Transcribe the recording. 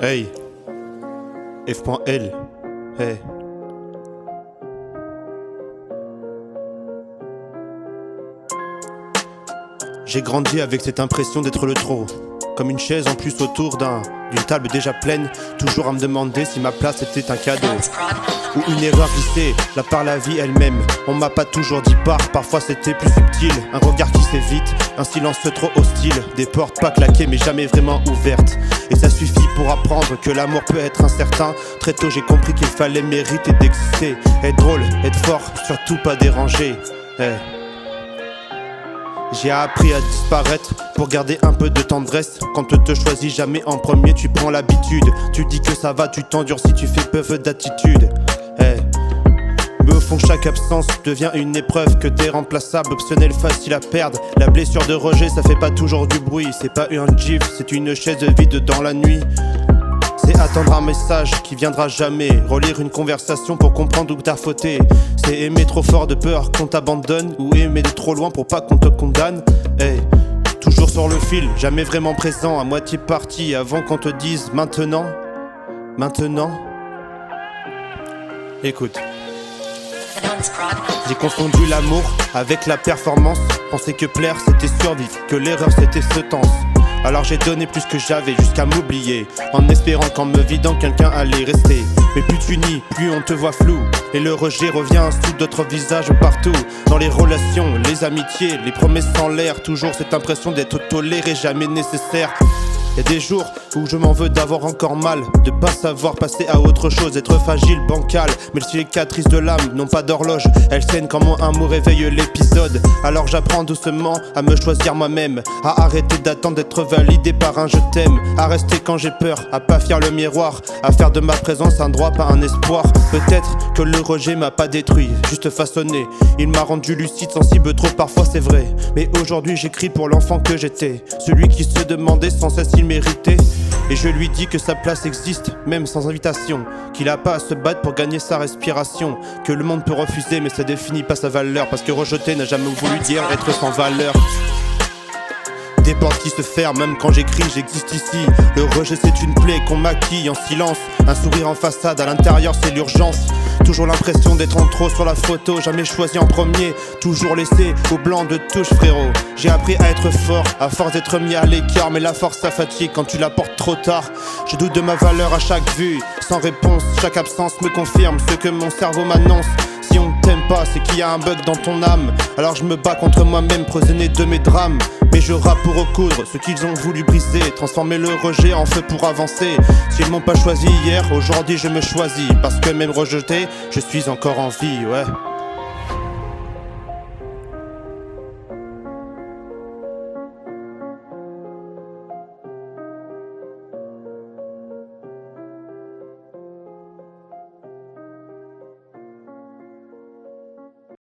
Hey, F.L. Hey. J'ai grandi avec cette impression d'être le trop. Comme une chaise en plus autour d'une table déjà pleine, toujours à me demander si ma place était un cadeau ou une erreur glissée là par la vie elle-même. On m'a pas toujours dit parfois c'était plus subtil. Un regard qui s'évite, un silence trop hostile, des portes pas claquées mais jamais vraiment ouvertes. Et ça suffit pour apprendre que l'amour peut être incertain. Très tôt j'ai compris qu'il fallait mériter d'exister, être drôle, être fort, surtout pas déranger. Hey. J'ai appris à disparaître pour garder un peu de tendresse. Quand te choisis jamais en premier, tu prends l'habitude. Tu dis que ça va, tu t'endurcis, tu fais peu d'attitude. Hey. Mais au fond chaque absence devient une épreuve que t'es remplaçable, optionnel, facile à perdre. La blessure de rejet ça fait pas toujours du bruit. C'est pas un gif, c'est une chaise vide dans la nuit. C'est attendre un message qui viendra jamais. Relire une conversation pour comprendre où t'as fauté. C'est aimer trop fort de peur qu'on t'abandonne, ou aimer de trop loin pour pas qu'on te condamne. Hey. Toujours sur le fil, jamais vraiment présent, à moitié parti avant qu'on te dise maintenant. Maintenant. Écoute. J'ai confondu l'amour avec la performance. Pensais que plaire c'était survivre, que l'erreur c'était se tense. Alors j'ai donné plus que j'avais jusqu'à m'oublier, en espérant qu'en me vidant quelqu'un allait rester. Mais plus tu nies, plus on te voit flou, et le rejet revient sous d'autres visages partout. Dans les relations, les amitiés, les promesses en l'air, toujours cette impression d'être toléré, jamais nécessaire. Y'a des jours où je m'en veux d'avoir encore mal, de pas savoir passer à autre chose, être fragile, bancal. Mais les cicatrices de l'âme n'ont pas d'horloge, elles saignent quand un mot réveille l'épisode. Alors j'apprends doucement à me choisir moi-même, à arrêter d'attendre d'être validé par un je t'aime, à rester quand j'ai peur, à pas fier le miroir, à faire de ma présence un droit, pas un espoir. Peut-être que le rejet m'a pas détruit, juste façonné. Il m'a rendu lucide, sensible trop parfois c'est vrai. Mais aujourd'hui j'écris pour l'enfant que j'étais, celui qui se demandait sans cesse il méritait. Et je lui dis que sa place existe, même sans invitation, qu'il a pas à se battre pour gagner sa respiration, que le monde peut refuser mais ça définit pas sa valeur, parce que rejeter n'a jamais voulu dire être sans valeur. Des portes qui se ferment, même quand j'écris, j'existe ici. Le rejet c'est une plaie qu'on maquille en silence. Un sourire en façade, à l'intérieur c'est l'urgence. Toujours l'impression d'être en trop sur la photo, jamais choisi en premier, toujours laissé au blanc de touche frérot. J'ai appris à être fort, à force d'être mis à l'écart, mais la force ça fatigue quand tu la portes trop tard. Je doute de ma valeur à chaque vue, sans réponse, chaque absence me confirme ce que mon cerveau m'annonce. Si on t'aime pas, c'est qu'il y a un bug dans ton âme. Alors je me bats contre moi-même, prisonnier de mes drames. Mais je rappe pour recoudre ce qu'ils ont voulu briser, transformer le rejet en feu pour avancer. S'ils m'ont pas choisi hier, aujourd'hui je me choisis, parce que même rejeté, je suis encore en vie, ouais.